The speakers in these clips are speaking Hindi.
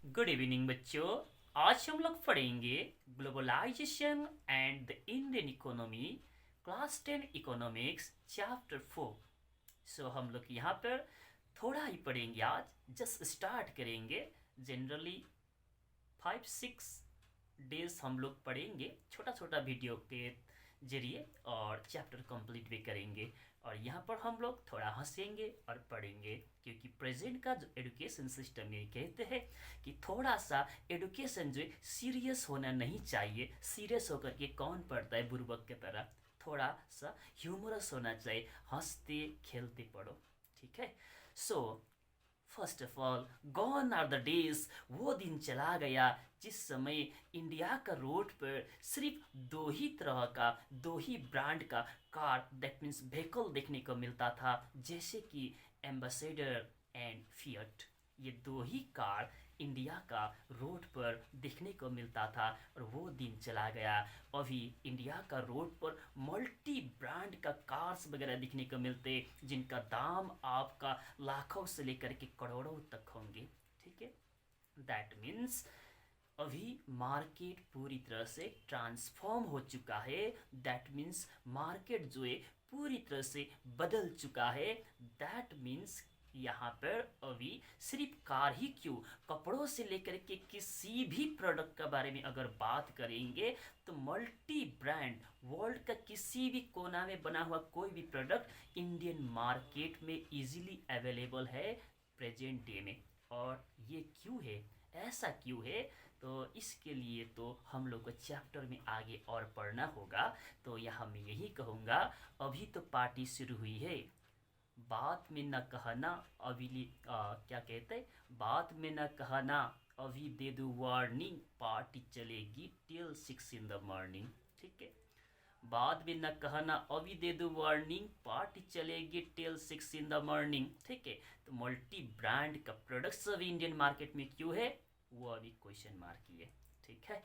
गुड इवनिंग बच्चों। आज हम लोग पढ़ेंगे globalization and the Indian economy, class 10 economics chapter 4। हम लोग यहाँ पर थोड़ा ही पढ़ेंगे, आज जस्ट स्टार्ट करेंगे। जनरली 5-6 डेज हम लोग पढ़ेंगे छोटा छोटा वीडियो के जरिए, और चैप्टर कंप्लीट भी करेंगे। और यहाँ पर हम लोग थोड़ा हंसेंगे और पढ़ेंगे, क्योंकि प्रेजेंट का जो एजुकेशन सिस्टम ये कहते हैं कि थोड़ा सा एजुकेशन जो है सीरियस होना नहीं चाहिए। सीरियस होकर के कौन पढ़ता है बुर्बक की तरह, थोड़ा सा ह्यूमरस होना चाहिए, हंसते खेलते पढ़ो। ठीक है। So first of all, gone are the days, वो दिन चला गया जिस समय इंडिया का रोड पर सिर्फ दो ही तरह का, दो ही ब्रांड का कार, दैट मीन्स व्हीकल देखने को मिलता था, जैसे कि एम्बेसडर एंड फिएट। ये दो ही कार इंडिया का रोड पर देखने को मिलता था, और वो दिन चला गया। अभी इंडिया का रोड पर मल्टी ब्रांड का कार्स वगैरह दिखने को मिलते, जिनका दाम आपका लाखों से लेकर के करोड़ों तक होंगे। ठीक है। दैट मीन्स अभी मार्केट पूरी तरह से ट्रांसफॉर्म हो चुका है। दैट मीन्स मार्केट जो है पूरी तरह से बदल चुका है। दैट मीन्स यहाँ पर अभी सिर्फ कार ही क्यों, कपड़ों से लेकर के किसी भी प्रोडक्ट के बारे में अगर बात करेंगे तो मल्टी ब्रांड, वर्ल्ड का किसी भी कोना में बना हुआ कोई भी प्रोडक्ट इंडियन मार्केट में इजीली अवेलेबल है प्रेजेंट डे में। और ये क्यों है, ऐसा क्यों है, तो इसके लिए तो हम लोग को चैप्टर में आगे और पढ़ना होगा। तो यहाँ मैं यही कहूँगा, अभी तो पार्टी शुरू हुई है, बात में न कहना अभी क्या कहते हैं, बात में न कहना अभी दे दो वार्निंग, पार्टी चलेगी टिल 6 इन द मॉर्निंग। ठीक है। बाद में न कहना अभी दे दो वार्निंग, पार्टी चलेगी टिल 6 इन द मॉर्निंग। ठीक है। तो मल्टी ब्रांड का प्रोडक्ट्स अभी इंडियन मार्केट में क्यों है, वो अभी क्वेश्चन मार्क ही है। ठीक है।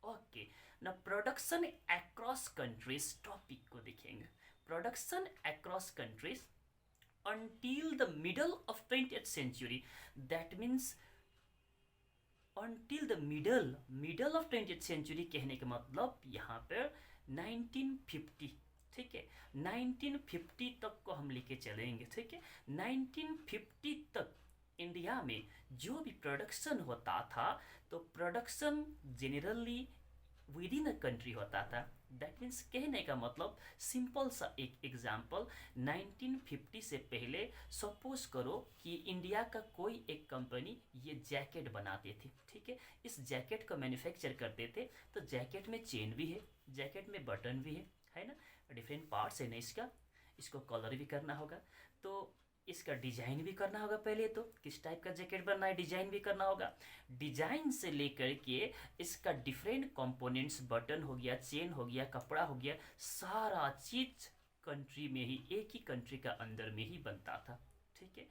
ओके। ना प्रोडक्शन अक्रॉस कंट्रीज टॉपिक को देखेंगे। Production across countries until the middle of 20th century, that means until the middle of 20th century कहने का मतलब यहाँ पर 1950। ठीक है। 1950 तक को हम लेके चलेंगे। ठीक है। 1950 तक इंडिया में जो भी प्रोडक्शन होता था, तो production generally with in a country होता था। दैट मीन्स कहने का मतलब, सिंपल सा एक एग्जांपल, 1950 से पहले सपोज करो कि इंडिया का कोई एक कंपनी ये जैकेट बनाते थे। ठीक है। इस जैकेट को मैन्युफैक्चर करते थे, तो जैकेट में चेन भी है, जैकेट में बटन भी है ना, डिफरेंट पार्ट्स है ना इसका, इसको कलर भी करना होगा, तो इसका डिजाइन भी करना होगा। पहले तो किस टाइप का जैकेट बनना है, डिजाइन भी करना होगा। डिजाइन से लेकर के इसका डिफरेंट कंपोनेंट्स, बटन हो गया, चेन हो गया, कपड़ा हो गया, सारा चीज कंट्री में ही, एक ही कंट्री का अंदर में ही बनता था। ठीक है।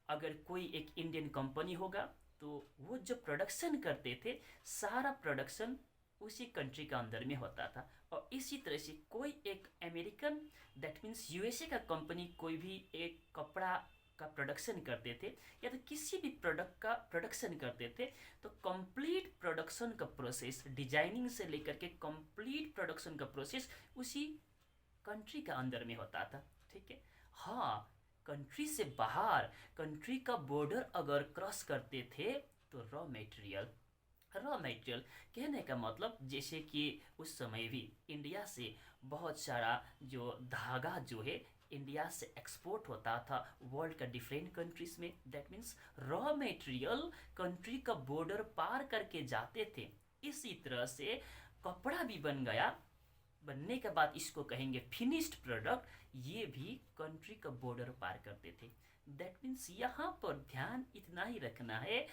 अगर कोई एक इंडियन कंपनी होगा, तो वो जो प्रोडक्शन करते थे, सारा प्रोडक्शन उसी कंट्री का अंदर में होता था। और इसी तरह से कोई एक अमेरिकन, दैट मीन्स यूएसए का कंपनी कोई भी एक कपड़ा का प्रोडक्शन करते थे, या तो किसी भी प्रोडक्ट का प्रोडक्शन करते थे, तो कंप्लीट प्रोडक्शन का प्रोसेस, डिजाइनिंग से लेकर के कंप्लीट प्रोडक्शन का प्रोसेस उसी कंट्री का अंदर में होता था। ठीक है। हाँ, कंट्री से बाहर, कंट्री का बॉर्डर अगर क्रॉस करते थे, तो रॉ मटेरियल कहने का मतलब, जैसे कि उस समय भी इंडिया से बहुत सारा जो धागा जो है इंडिया से एक्सपोर्ट होता था वर्ल्ड का डिफरेंट कंट्रीज में। That means raw material country का बॉर्डर पार करके जाते थे। इसी तरह से कपड़ा भी बन गया, बनने के बाद इसको कहेंगे फिनिश्ड प्रोडक्ट, ये भी कंट्री का बॉर्डर पार करते थे। दैट मीन्स यहाँ पर ध्यान इतना ही रखना है,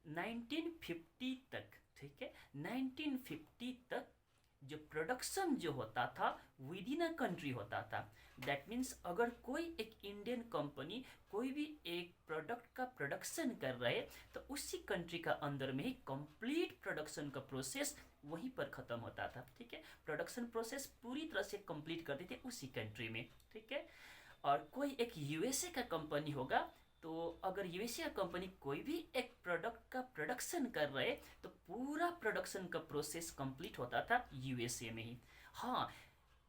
1950 तक। ठीक है। 1950 तक जो प्रोडक्शन जो होता था विद इन अ कंट्री होता था। दैट मीन्स अगर कोई एक इंडियन कंपनी कोई भी एक प्रोडक्ट का प्रोडक्शन कर रहे, तो उसी कंट्री का अंदर में ही कंप्लीट प्रोडक्शन का प्रोसेस वहीं पर ख़त्म होता था। ठीक है। प्रोडक्शन प्रोसेस पूरी तरह से कंप्लीट करते थे उसी कंट्री में। ठीक है। और कोई एक यूएसए का कंपनी होगा, तो अगर यूएसए का कंपनी कोई भी एक प्रोडक्ट का प्रोडक्शन कर रहे तो पूरा प्रोडक्शन का प्रोसेस कंप्लीट होता था यूएसए में ही। हाँ,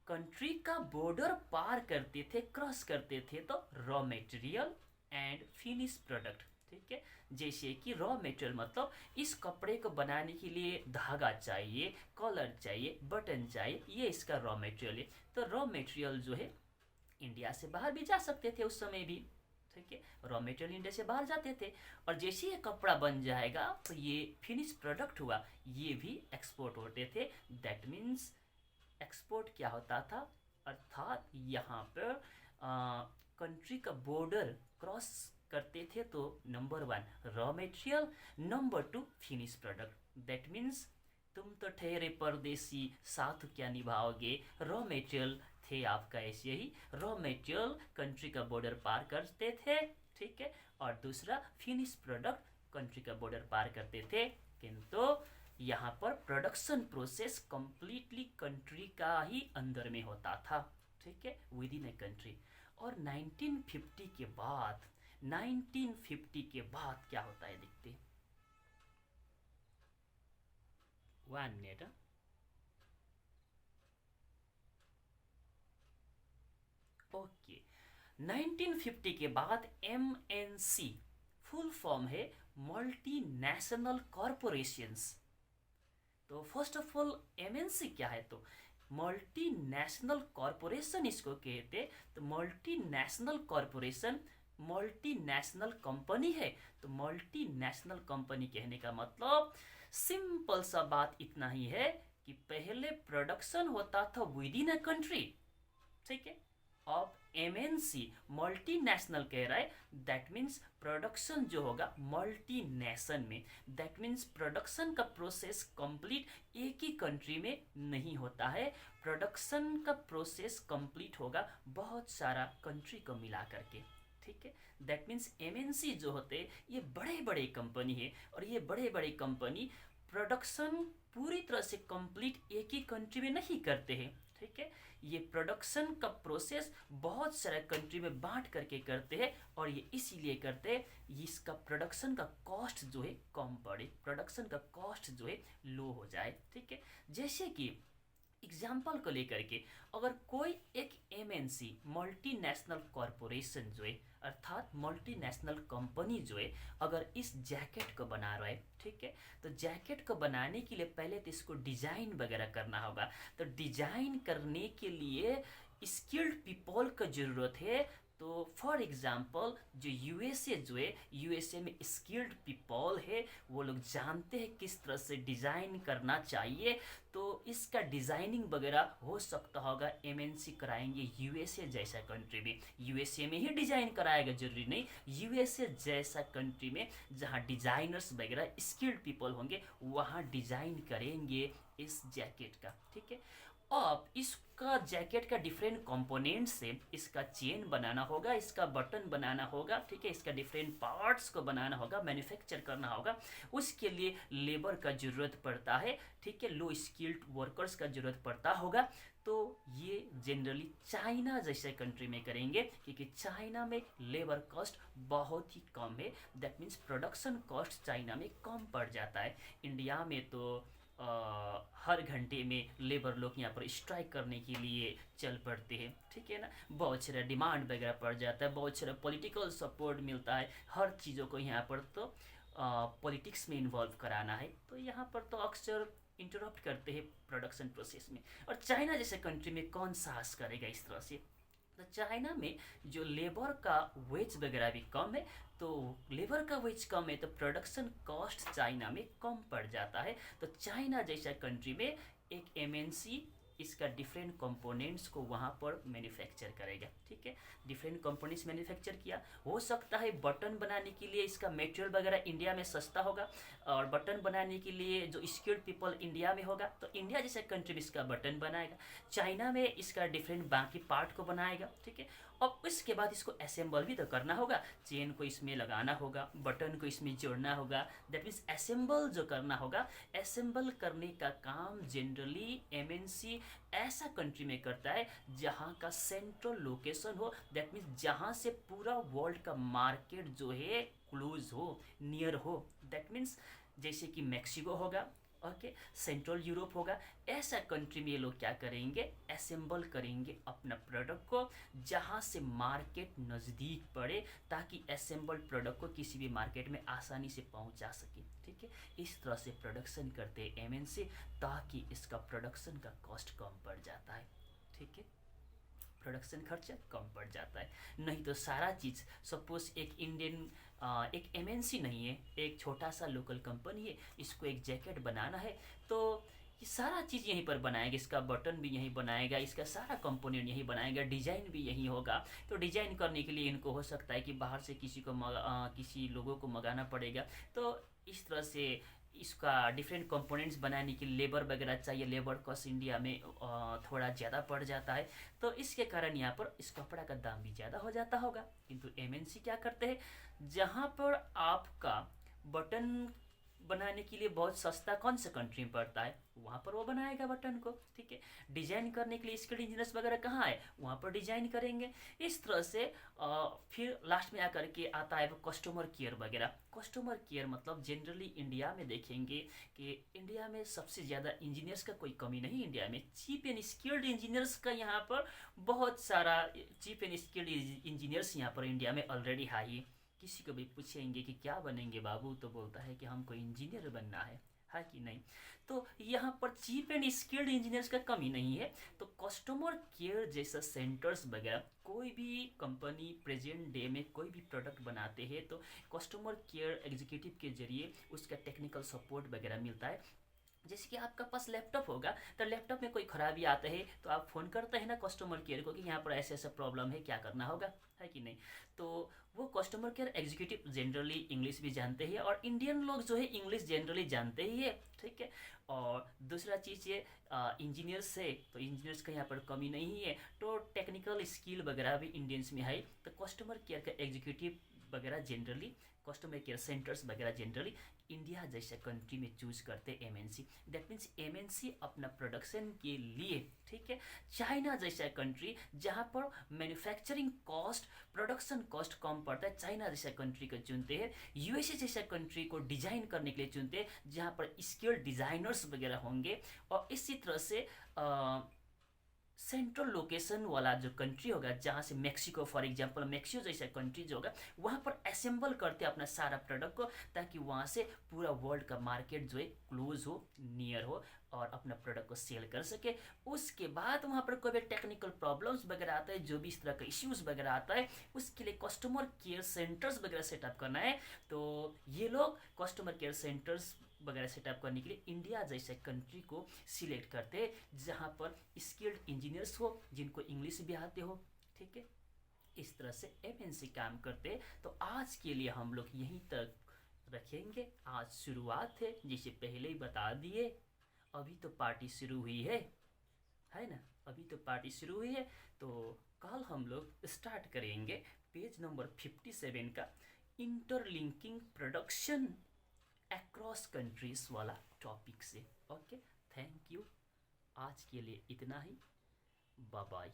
कंट्री का बॉर्डर पार करते थे, क्रॉस करते थे तो raw material and finish product, ठीक है। जैसे कि रॉ मटेरियल मतलब इस कपड़े को बनाने के लिए धागा चाहिए, कलर चाहिए, बटन चाहिए, ये इसका रॉ मटेरियल है। तो रॉ मटेरियल जो है इंडिया से बाहर भी जा सकते थे उस समय भी, ठीक है। रॉ मटेरियल इंडिया से बाहर जाते थे और जैसे ये कपड़ा बन जाएगा तो ये फिनिश प्रोडक्ट हुआ, ये भी एक्सपोर्ट होते थे। दैट मीन्स एक्सपोर्ट क्या होता था, अर्थात यहाँ पर कंट्री का बॉर्डर क्रॉस करते थे तो number 1 raw material, number 2 finish product. That means तुम तो ठहरे परदेसी, साथ क्या निभाओगे, रॉ मटेरियल थे आपका ऐसे ही। रॉ मटेरियल कंट्री का बॉर्डर पार करते थे, ठीक है, और दूसरा फिनिश प्रोडक्ट कंट्री का बॉर्डर पार करते थे, किंतु यहाँ पर प्रोडक्शन प्रोसेस कंप्लीटली कंट्री का ही अंदर में होता था, ठीक है, विद इन ए कंट्री। और 1950 के बाद क्या होता है देखते। 1 मिनट। ओके, 1950 के बाद MNC फुल फॉर्म है मल्टीनेशनल कॉरपोरेशंस। तो फर्स्ट ऑफ ऑल MNC क्या है, तो मल्टीनेशनल कॉरपोरेशन इसको कहते। तो मल्टीनेशनल कॉरपोरेशन मल्टीनेशनल कंपनी है। तो मल्टीनेशनल कंपनी कहने का मतलब सिंपल सा बात इतना ही है कि पहले प्रोडक्शन होता था विद इन अ कंट्री, ठीक है। अब MNC मल्टीनेशनल कह रहा है, दैट मीन्स प्रोडक्शन जो होगा मल्टीनेशन में। दैट मीन्स प्रोडक्शन का प्रोसेस कंप्लीट एक ही कंट्री में नहीं होता है, प्रोडक्शन का प्रोसेस कंप्लीट होगा बहुत सारा कंट्री को मिला करके, ठीक है। दैट मीन्स MNC जो होते ये बड़े बड़े कंपनी है और ये बड़े बड़े कंपनी प्रोडक्शन पूरी तरह से कंप्लीट एक ही कंट्री में नहीं करते हैं, ठीक है। ये प्रोडक्शन का प्रोसेस बहुत सारे कंट्री में बांट करके करते हैं और ये इसीलिए करते हैं इसका प्रोडक्शन का कॉस्ट जो है कम पड़े, प्रोडक्शन का कॉस्ट जो है लो हो जाए, ठीक है। जैसे कि एग्जाम्पल को लेकर के अगर कोई एक MNC मल्टीनेशनल कॉरपोरेशन जो है अर्थात मल्टीनेशनल कंपनी जो है अगर इस जैकेट को बना रहा है, ठीक है, तो जैकेट को बनाने के लिए पहले तो इसको डिजाइन वगैरह करना होगा। तो डिजाइन करने के लिए स्किल्ड पीपल का जरूरत है। तो फॉर एग्जाम्पल जो यूएसए में स्किल्ड पीपल है, वो लोग जानते हैं किस तरह से डिज़ाइन करना चाहिए। तो इसका डिज़ाइनिंग वगैरह हो सकता होगा MNC कराएंगे यूएसए जैसा कंट्री में, यूएसए में ही डिज़ाइन कराएगा, जरूरी नहीं यूएसए जैसा कंट्री में जहाँ डिज़ाइनर्स वगैरह स्किल्ड पीपल होंगे वहाँ डिज़ाइन करेंगे इस जैकेट का, ठीक है। अब इसका जैकेट का डिफरेंट कंपोनेंट से इसका चेन बनाना होगा, इसका बटन बनाना होगा, ठीक है, इसका डिफरेंट पार्ट्स को बनाना होगा, मैन्युफैक्चर करना होगा। उसके लिए लेबर का ज़रूरत पड़ता है, ठीक है, लो स्किल्ड वर्कर्स का ज़रूरत पड़ता होगा। तो ये जनरली चाइना जैसे कंट्री में करेंगे क्योंकि चाइना में लेबर कॉस्ट बहुत ही कम है। That means production cost China में कम पड़ जाता है। इंडिया में तो हर घंटे में लेबर लोग यहाँ पर स्ट्राइक करने के लिए चल पड़ते हैं, ठीक है ना, बहुत सारा डिमांड वगैरह पड़ जाता है, बहुत सारा पॉलिटिकल सपोर्ट मिलता है, हर चीज़ों को यहाँ पर तो पॉलिटिक्स में इन्वॉल्व कराना है, तो यहाँ पर तो अक्सर इंटरप्ट करते हैं प्रोडक्शन प्रोसेस में। और चाइना जैसे कंट्री में कौन साहस करेगा इस तरह से। तो चाइना में जो लेबर का वेज वगैरह भी कम है, तो लेबर का वेज कम है तो प्रोडक्शन कॉस्ट चाइना में कम पड़ जाता है। तो चाइना जैसा कंट्री में एक MNC इसका डिफरेंट कंपोनेंट्स को वहाँ पर मैन्युफैक्चर करेगा, ठीक है। डिफरेंट कंपोनेंट्स मैन्युफैक्चर किया, हो सकता है बटन बनाने के लिए इसका मटेरियल वगैरह इंडिया में सस्ता होगा और बटन बनाने के लिए जो स्किल्ड पीपल इंडिया में होगा तो इंडिया जैसे कंट्री में इसका बटन बनाएगा, चाइना में इसका डिफरेंट बाकी पार्ट को बनाएगा, ठीक है। और इसके बाद इसको असेंबल भी तो करना होगा, चेन को इसमें लगाना होगा, बटन को इसमें जोड़ना होगा। दैट मीन्स असेंबल जो करना होगा, असेंबल करने का काम जनरली MNC ऐसा कंट्री में करता है जहाँ का सेंट्रल लोकेशन हो। दैट मीन्स जहाँ से पूरा वर्ल्ड का मार्केट जो है क्लोज हो, नियर हो। दैट मीन्स जैसे कि मैक्सिको होगा, ओके, सेंट्रल यूरोप होगा, ऐसा कंट्री में ये लोग क्या करेंगे, असेंबल करेंगे अपना प्रोडक्ट को, जहाँ से मार्केट नज़दीक पड़े, ताकि असेंबल प्रोडक्ट को किसी भी मार्केट में आसानी से पहुँचा सके। ठीक है, इस तरह से प्रोडक्शन करते हैं एमएनसी, ताकि इसका प्रोडक्शन का कॉस्ट कम पड़ जाता है। ठीक है, प्रोडक्शन खर्चा कम पड़ जाता है। नहीं तो सारा चीज़, सपोज एक इंडियन एक एमएनसी नहीं है, एक छोटा सा लोकल कंपनी है, इसको एक जैकेट बनाना है, तो ये सारा चीज़ यहीं पर बनाएगा, इसका बटन भी यहीं बनाएगा, इसका सारा कंपोनेंट यहीं बनाएगा, डिज़ाइन भी यहीं होगा। तो डिज़ाइन करने के लिए इनको हो सकता है कि बाहर से किसी लोगों को मंगाना पड़ेगा। तो इस तरह से इसका डिफरेंट कंपोनेंट्स बनाने के लिए लेबर वगैरह चाहिए, लेबर कॉस्ट इंडिया में थोड़ा ज़्यादा पड़ जाता है, तो इसके कारण यहाँ पर इस कपड़ा का दाम भी ज़्यादा हो जाता होगा। किंतु एमएनसी क्या करते हैं, जहाँ पर आपका बटन बनाने के लिए बहुत सस्ता कौन सा कंट्री में पड़ता है, वहाँ पर वो बनाएगा बटन को। ठीक है, डिजाइन करने के लिए स्किल्ड इंजीनियर्स वगैरह कहाँ है, वहाँ पर डिजाइन करेंगे। इस तरह से फिर लास्ट में आकर के आता है वो कस्टमर केयर वगैरह। कस्टमर केयर मतलब जनरली इंडिया में देखेंगे कि इंडिया में सबसे ज़्यादा इंजीनियर्स का कोई कमी नहीं, इंडिया में चीप एंड स्किल्ड इंजीनियर्स का यहाँ पर बहुत सारा चीप एंड स्किल्ड इंजीनियर्स यहाँ पर इंडिया में ऑलरेडी हाई। किसी को भी पूछेंगे कि क्या बनेंगे बाबू, तो बोलता है कि हमको इंजीनियर बनना है कि नहीं। तो यहाँ पर चीप एंड स्किल्ड इंजीनियर्स का कमी नहीं है। तो कस्टमर केयर जैसा सेंटर्स वगैरह, कोई भी कंपनी प्रेजेंट डे में कोई भी प्रोडक्ट बनाते हैं तो कस्टमर केयर एग्जीक्यूटिव के जरिए उसका टेक्निकल सपोर्ट वगैरह मिलता है। जैसे कि आपका पास लैपटॉप होगा, तो लैपटॉप में कोई खराबी आता है तो आप फ़ोन करते हैं ना कस्टमर केयर को कि यहाँ पर ऐसे ऐसा प्रॉब्लम है, क्या करना होगा, है कि नहीं। तो वो customer care executive generally English भी जानते हैं, और इंडियन लोग जो है इंग्लिश जनरली जानते ही है। ठीक है, और दूसरा चीज़ ये इंजीनियर्स है, तो इंजीनियर्स का यहाँ पर कमी नहीं है, तो टेक्निकल स्किल वगैरह भी इंडियंस में है। तो कस्टमर केयर का एग्जीक्यूटिव वगैरह जनरली, कस्टमर केयर सेंटर्स वगैरह जनरली इंडिया जैसे कंट्री में चूज करते हैं एमएनसी। दैट मीन्स एमएनसी अपना प्रोडक्शन के लिए, ठीक है, चाइना जैसा कंट्री जहाँ पर मैन्युफैक्चरिंग कॉस्ट, प्रोडक्शन कॉस्ट कम पड़ता है, चाइना जैसा कंट्री को चुनते हैं। यूएसए जैसा कंट्री को डिजाइन करने के लिए चुनते हैं, जहाँ पर स्किल्ड डिजाइनर्स वगैरह होंगे। और इसी तरह से सेंट्रल लोकेशन वाला जो कंट्री होगा, जहाँ से मैक्सिको फॉर एग्जांपल, मैक्सिको जैसा कंट्री जो होगा, वहाँ पर असेंबल करते हैं अपना सारा प्रोडक्ट को, ताकि वहाँ से पूरा वर्ल्ड का मार्केट जो है क्लोज हो, नियर हो, और अपना प्रोडक्ट को सेल कर सके। उसके बाद वहाँ पर कोई भी टेक्निकल प्रॉब्लम्स वगैरह आता है, जो भी इस तरह का इश्यूज वगैरह आता है, उसके लिए कस्टमर केयर सेंटर्स वगैरह सेटअप करना है। तो ये लोग कस्टमर केयर सेंटर्स वगैरह सेटअप करने के लिए इंडिया जैसे कंट्री को सिलेक्ट करते हैं, जहाँ पर स्किल्ड इंजीनियर्स हो, जिनको इंग्लिश भी आते हो। ठीक है, इस तरह से एमएनसी काम करते हैं। तो आज के लिए हम लोग यहीं तक रखेंगे। आज शुरुआत है, जिसे पहले ही बता दिए, अभी तो पार्टी शुरू हुई है ना, अभी तो पार्टी शुरू हुई है। तो कल हम लोग स्टार्ट करेंगे पेज नंबर 57 का इंटरलिंकिंग प्रोडक्शन अक्रॉस कंट्रीज वाला टॉपिक से। ओके, थैंक यू, आज के लिए इतना ही, बाय बाय।